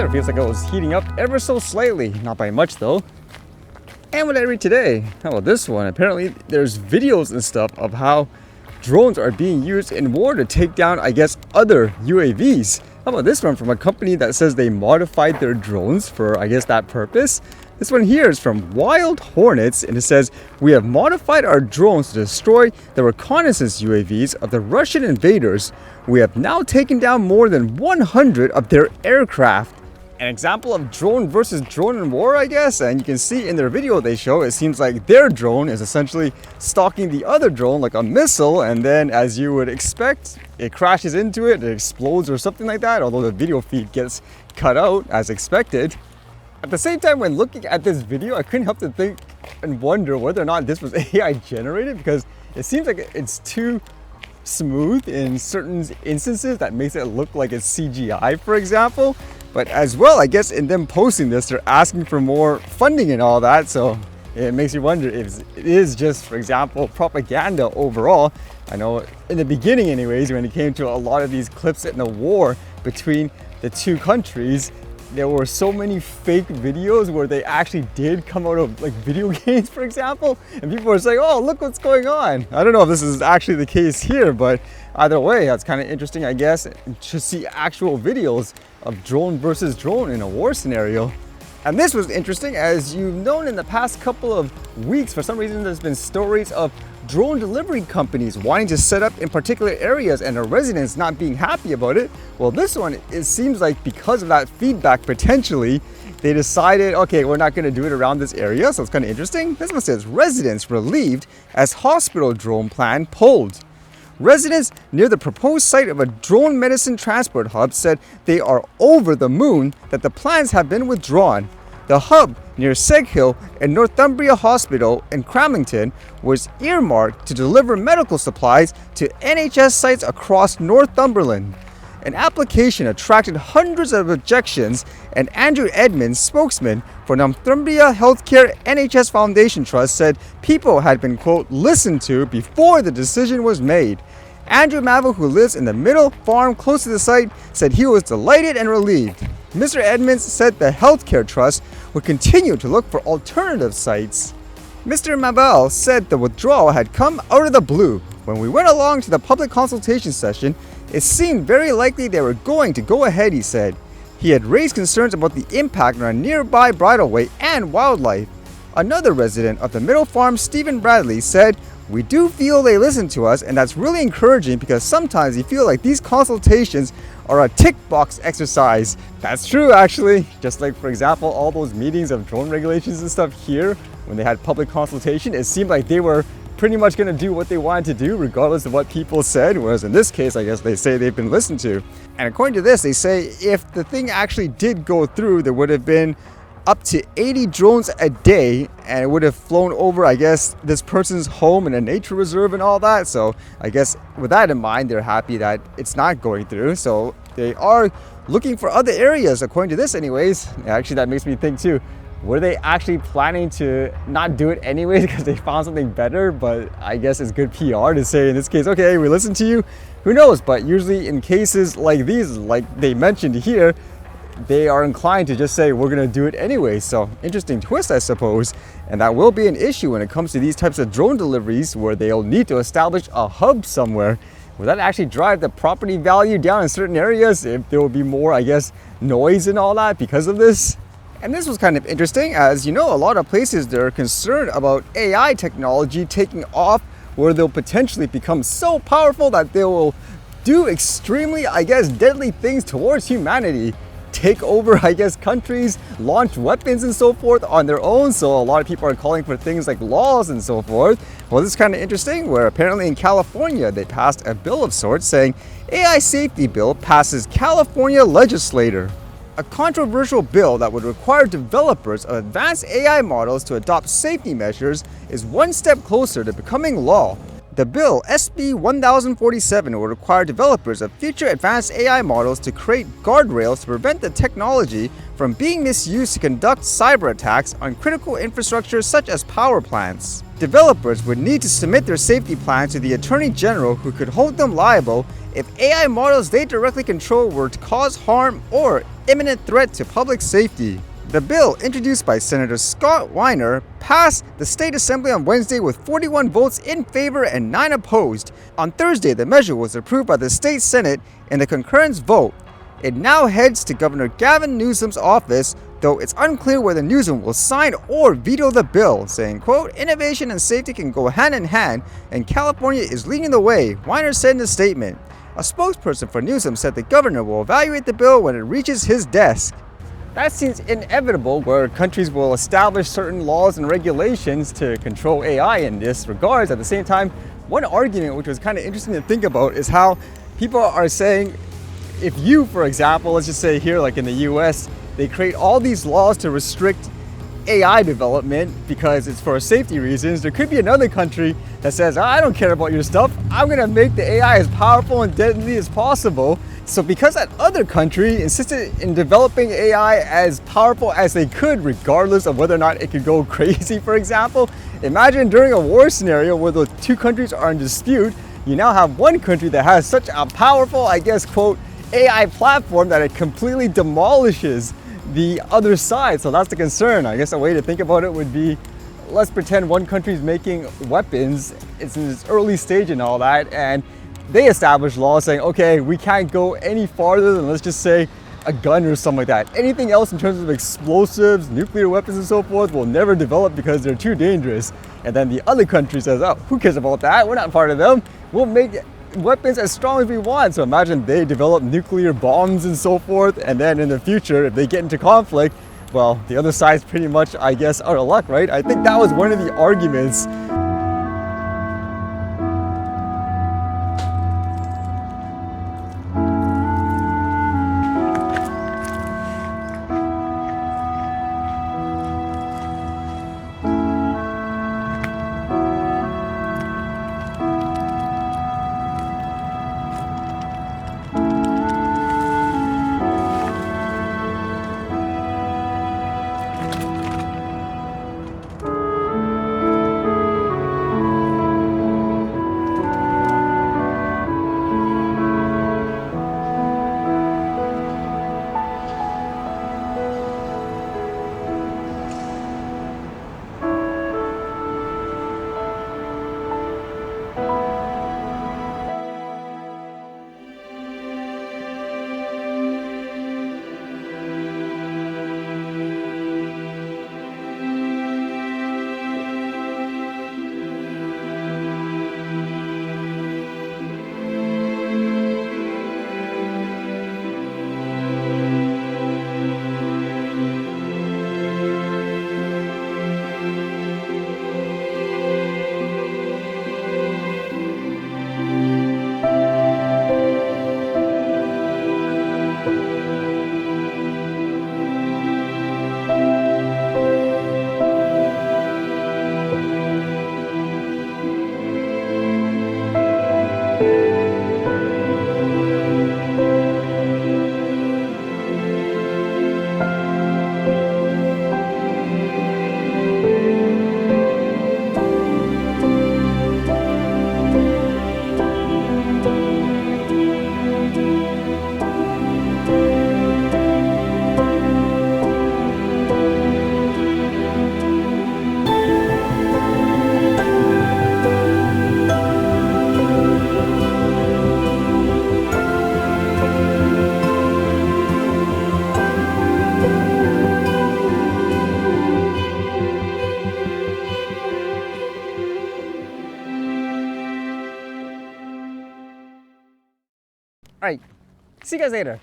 weather feels like it was heating up ever so slightly, not by much though. And what did I read today? How about this one? Apparently there's videos and stuff of how drones are being used in war to take down, I guess, other UAVs. How about this one from a company that says they modified their drones for, I guess, that purpose? This one here is from Wild Hornets, and it says, "We have modified our drones to destroy the reconnaissance UAVs of the Russian invaders. We have now taken down more than 100 of their aircraft." An example of drone versus drone in war, I guess, and you can see in their video they show, it seems like their drone is essentially stalking the other drone like a missile, and then as you would expect, it crashes into it, it explodes or something like that, although the video feed gets cut out as expected. At the same time, when looking at this video, I couldn't help to think and wonder whether or not this was AI generated, because it seems like it's too smooth in certain instances that makes it look like it's CGI, for example. But as well, I guess in them posting this, they're asking for more funding and all that, so it makes you wonder if it is just, for example, propaganda overall. I know in the beginning anyways, when it came to a lot of these clips in the war between the two countries, there were so many fake videos where they actually did come out of like video games, for example, and people were saying, "Oh, look what's going on." I don't know if this is actually the case here, but either way, that's kind of interesting, I guess, to see actual videos of drone versus drone in a war scenario. And this was interesting, as you've known in the past couple of weeks, for some reason there's been stories of drone delivery companies wanting to set up in particular areas and their residents not being happy about it. Well, this one, it seems like because of that feedback, potentially, they decided, okay, we're not going to do it around this area, so it's kind of interesting. This one says, "Residents relieved as hospital drone plan pulled." Residents near the proposed site of a drone medicine transport hub said they are over the moon that the plans have been withdrawn. The hub near Seg Hill and Northumberland Hospital in Cramlington was earmarked to deliver medical supplies to NHS sites across Northumberland. An application attracted hundreds of objections, and Andrew Edmonds, spokesman for Northumbria Healthcare NHS Foundation Trust, said people had been, quote, listened to before the decision was made. Andrew Mavel, who lives in the Middle Farm close to the site, said he was delighted and relieved. Mr. Edmonds said the Healthcare Trust would continue to look for alternative sites. Mr. Mavel said the withdrawal had come out of the blue. When we went along to the public consultation session, it seemed very likely they were going to go ahead, he said. He had raised concerns about the impact on a nearby bridleway and wildlife. Another resident of the Middle Farm, Stephen Bradley, said, "We do feel they listen to us, and that's really encouraging because sometimes you feel like these consultations are a tick box exercise." That's true, actually. Just like, for example, all those meetings of drone regulations and stuff here, when they had public consultation, it seemed like they were pretty much going to do what they wanted to do regardless of what people said, whereas in this case, I guess they say they've been listened to. And according to this, they say if the thing actually did go through, there would have been up to 80 drones a day, and it would have flown over, I guess, this person's home in a nature reserve and all that. So I guess with that in mind, they're happy that it's not going through. So they are looking for other areas, according to this anyways. Actually, that makes me think too, were they actually planning to not do it anyways because they found something better? But I guess it's good PR to say in this case, okay, we listened to you. Who knows? But usually in cases like these, like they mentioned here, they are inclined to just say, we're going to do it anyway. So interesting twist, I suppose. And that will be an issue when it comes to these types of drone deliveries, where they'll need to establish a hub somewhere. Will that actually drive the property value down in certain areas if there will be more, I guess, noise and all that because of this? And this was kind of interesting, as you know, a lot of places they're concerned about AI technology taking off, where they'll potentially become so powerful that they will do extremely, I guess, deadly things towards humanity. Take over, I guess, countries, launch weapons and so forth on their own. So a lot of people are calling for things like laws and so forth. Well, this is kind of interesting, where apparently in California, they passed a bill of sorts saying AI safety bill passes California legislator. A controversial bill that would require developers of advanced AI models to adopt safety measures is one step closer to becoming law. The bill, SB 1047, will require developers of future advanced AI models to create guardrails to prevent the technology from being misused to conduct cyber attacks on critical infrastructure such as power plants. Developers would need to submit their safety plans to the Attorney General, who could hold them liable if AI models they directly control were to cause harm or imminent threat to public safety. The bill, introduced by Senator Scott Weiner, passed the State Assembly on Wednesday with 41 votes in favor and 9 opposed. On Thursday, the measure was approved by the State Senate in the concurrence vote. It now heads to Governor Gavin Newsom's office, though it's unclear whether Newsom will sign or veto the bill, saying, quote, "Innovation and safety can go hand in hand, and California is leading the way," Weiner said in a statement. A spokesperson for Newsom said the governor will evaluate the bill when it reaches his desk. That seems inevitable, where countries will establish certain laws and regulations to control AI in this regards. At the same time, one argument which was kind of interesting to think about is how people are saying, if you, for example, let's just say here, like in the US, they create all these laws to restrict AI development because it's for safety reasons, there could be another country that says, I don't care about your stuff, I'm gonna make the AI as powerful and deadly as possible. So because that other country insisted in developing AI as powerful as they could, regardless of whether or not it could go crazy, for example, imagine during a war scenario where the two countries are in dispute, you now have one country that has such a powerful, I guess, quote, AI platform that it completely demolishes the other side. So that's the concern. I guess a way to think about it would be, let's pretend one country's making weapons, it's in its early stage and all that, and they establish laws saying, okay, we can't go any farther than, let's just say, a gun or something like that. Anything else in terms of explosives, nuclear weapons and so forth will never develop because they're too dangerous. And then the other country says, oh, who cares about that? We're not part of them. We'll make weapons as strong as we want. So imagine they develop nuclear bombs and so forth, and then in the future, if they get into conflict, well, the other side's pretty much, I guess, out of luck, right? I think that was one of the arguments. All right, see you guys later.